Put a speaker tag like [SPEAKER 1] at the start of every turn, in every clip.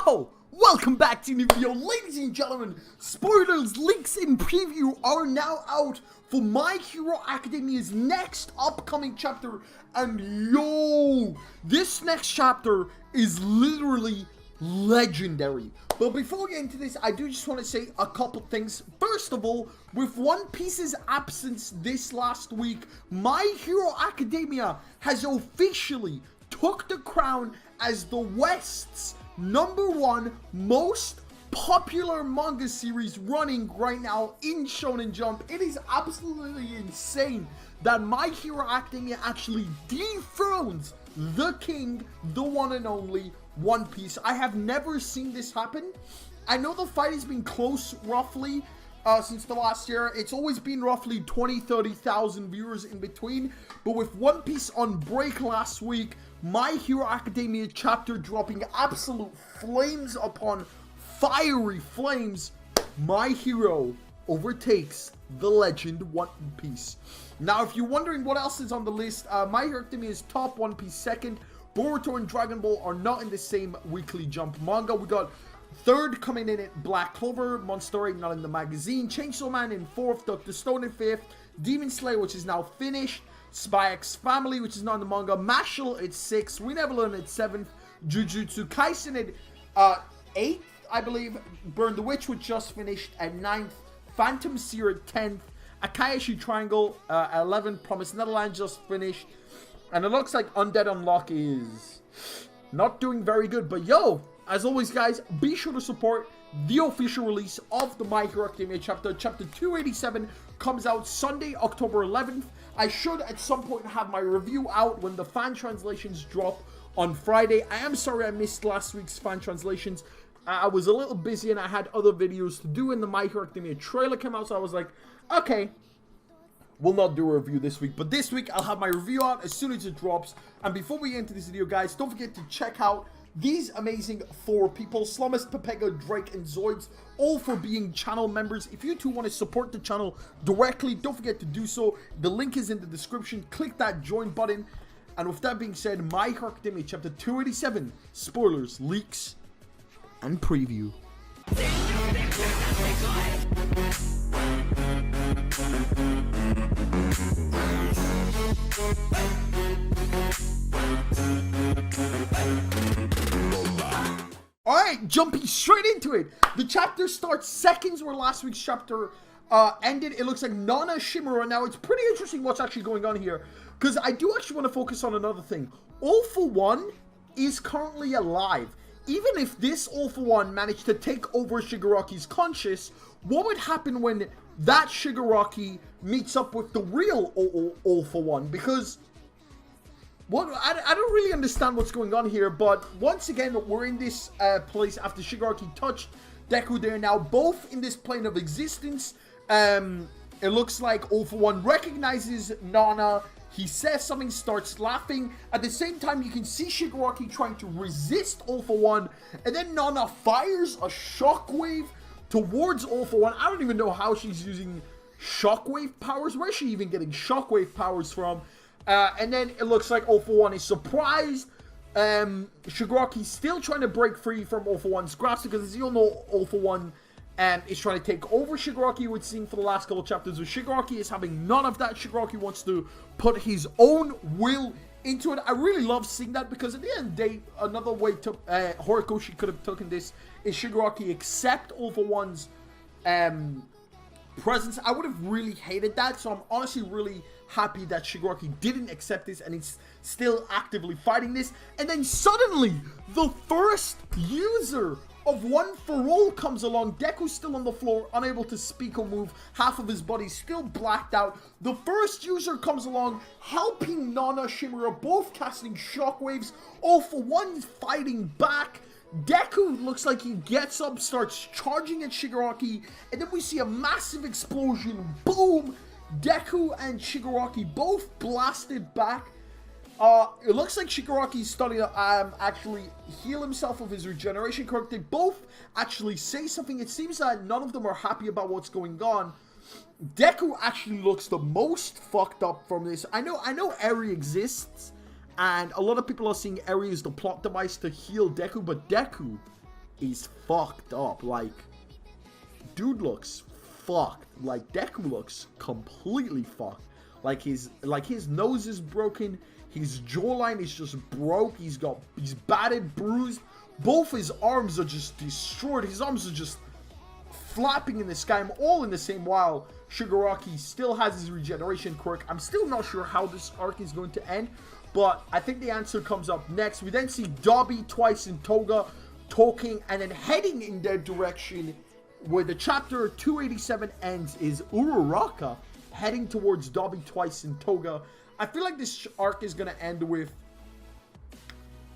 [SPEAKER 1] Yo, welcome back to the video, ladies and gentlemen. Spoilers, leaks, and preview are now out for My Hero Academia's next upcoming chapter. And yo, this next chapter is literally legendary. But before we get into this, I do just want to say a couple things. First of all, with One Piece's absence this last week, My Hero Academia has officially took the crown as the West's #1 most popular manga series running right now in Shonen Jump. It is absolutely insane that My Hero Academia actually dethrones the king, the one and only One Piece. I have never seen this happen. I know the fight has been close roughly since the last year. It's always been roughly 20,000-30,000 viewers in between. But with One Piece on break last week, My Hero Academia chapter dropping absolute flames upon fiery flames, My Hero overtakes the legend One Piece. Now, if you're wondering what else is on the list, My Hero Academia is top, One Piece second. Boruto and Dragon Ball are not in the same weekly Jump manga. We got third coming in at Black Clover, Monster 8 not in the magazine, Chainsaw Man in fourth, Dr. Stone in fifth, Demon Slayer, which is now finished, Spy X Family, which is not in the manga, Mashle at 6th, We Never Learn at 7th, Jujutsu Kaisen at 8th, I believe, Burn the Witch, which just finished at 9th, Phantom Seer at 10th, Akayashi Triangle at 11th, Promised Neverland just finished, and it looks like Undead Unlock is not doing very good. But yo, as always guys, be sure to support the official release of the My Hero Academia chapter. Chapter 287 comes out Sunday, October 11th. I should at some point have my review out when the fan translations drop on Friday. I am sorry I missed last week's fan translations. I was a little busy and I had other videos to do, and the My Hero Academia trailer came out, so I was like, okay, we'll not do a review this week. But this week, I'll have my review out as soon as it drops. And before we get into this video, guys, don't forget to check out these amazing 4 people, Slummus, Pepega, Drake, and Zoids, all for being channel members. If you two want to support the channel directly, don't forget to do so. The link is in the description. Click that join button. And with that being said, My Hero Academia Chapter 287, spoilers, leaks, and preview. Alright, jumping straight into it. The chapter starts seconds where last week's chapter ended. It looks like Nana Shimura. Now, it's pretty interesting what's actually going on here, because I do actually want to focus on another thing. All for One is currently alive. Even if this All for One managed to take over Shigaraki's conscious, what would happen when that Shigaraki meets up with the real All for One? Because I don't really understand what's going on here, but once again, we're in this place after Shigaraki touched Deku. They're now both in this plane of existence. It looks like All for One recognizes Nana. He says something, starts laughing. At the same time, you can see Shigaraki trying to resist All for One, and then Nana fires a shockwave towards All for One. I don't even know how she's using shockwave powers. Where's she even getting shockwave powers from? And then it looks like All for One is surprised. Shigaraki's still trying to break free from All for One's grasp, because as you all know, All for One is trying to take over Shigaraki, we've seen for the last couple chapters. With Shigaraki is having none of that. Shigaraki wants to put his own will into it. I really love seeing that, because at the end of the day, another way to Horikoshi could have taken this is Shigaraki accept All for One's presence. I would have really hated that, so I'm honestly really happy that Shigaraki didn't accept this and he's still actively fighting this. And then suddenly, the first user of One for All comes along. Deku's still on the floor, unable to speak or move. Half of his body still blacked out. The first user comes along, helping Nana Shimura, both casting shockwaves. All for One fighting back. Deku looks like he gets up, starts charging at Shigaraki, and then we see a massive explosion. Boom! Deku and Shigaraki both blasted back. It looks like Shigaraki's starting to actually heal himself of his regeneration quirk. They both actually say something. It seems that none of them are happy about what's going on. Deku actually looks the most fucked up from this. I know Eri exists, and a lot of people are seeing Eri as the plot device to heal Deku, but Deku is fucked up. Like, dude looks fucked. Like, Deku looks completely fucked. Like his nose is broken. His jawline is just broke. He's battered, bruised. Both his arms are just destroyed. His arms are just flapping in the sky. I'm all in the same while Shigaraki still has his regeneration quirk. I'm still not sure how this arc is going to end, but I think the answer comes up next. We then see Dobby, Twice, and Toga talking, and then heading in their direction where the chapter 287 ends is Uraraka heading towards Dobby, Twice, and Toga. I feel like this arc is going to end with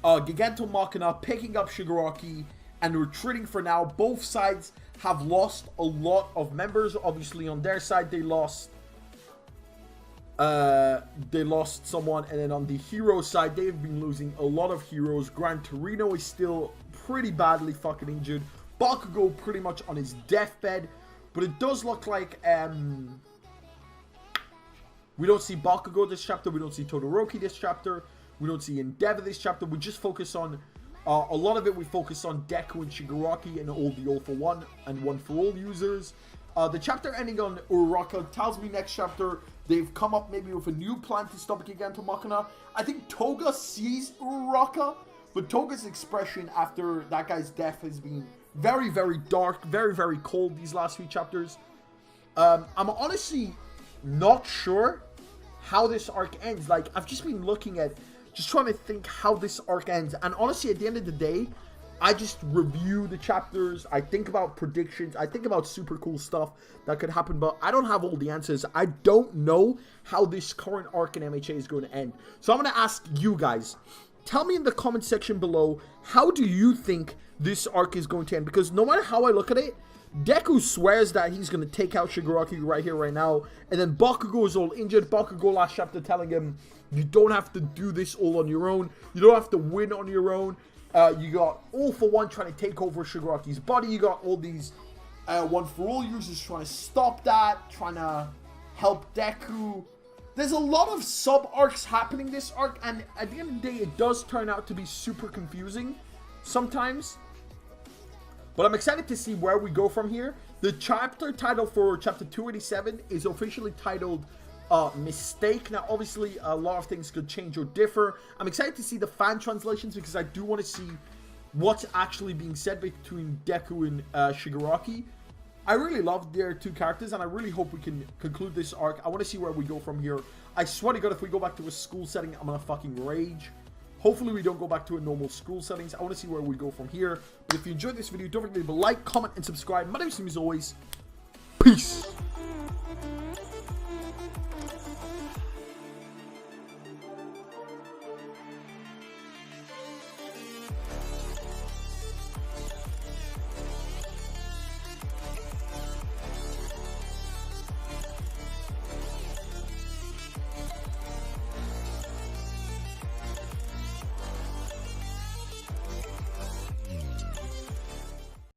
[SPEAKER 1] Giganto Machina picking up Shigaraki and retreating for now. Both sides have lost a lot of members. Obviously, on their side, they lost someone, and then on the hero side, they've been losing a lot of heroes. Gran Torino is still pretty badly fucking injured. Bakugo pretty much on his deathbed, but it does look like we don't see Bakugo this chapter. We don't see Todoroki this chapter. We don't see Endeavor this chapter. We just focus on a lot of it. We focus on Deku and Shigaraki and all the All for One and One for All users. The chapter ending on Uraraka tells me next chapter they've come up maybe with a new plan to stop Giganto Machina. I think Toga sees Uraraka, but Toga's expression after that guy's death has been very, very dark, very, very cold these last few chapters. I'm honestly not sure how this arc ends. Like, I've just been looking at, just trying to think how this arc ends, and honestly, at the end of the day, I just review the chapters, I think about predictions, I think about super cool stuff that could happen, but I don't have all the answers. I don't know how this current arc in MHA is going to end. So I'm going to ask you guys, tell me in the comment section below, how do you think this arc is going to end? Because no matter how I look at it, Deku swears that he's going to take out Shigaraki right here, right now, and then Bakugo is all injured. Bakugo last chapter telling him, you don't have to do this all on your own. You don't have to win on your own. You got All for One trying to take over Shigaraki's body. You got all these One for All users trying to stop that, trying to help Deku. There's a lot of sub-arcs happening this arc, and at the end of the day, it does turn out to be super confusing sometimes. But I'm excited to see where we go from here. The chapter title for chapter 287 is officially titled Mistake. Now, obviously, a lot of things could change or differ. I'm excited to see the fan translations because I do want to see what's actually being said between Deku and Shigaraki. I really love their two characters, and I really hope we can conclude this arc. I want to see where we go from here. I swear to God, if we go back to a school setting, I'm going to fucking rage. Hopefully, we don't go back to a normal school settings. I want to see where we go from here. But if you enjoyed this video, don't forget to leave a like, comment, and subscribe. My name is Sam, as always. Peace.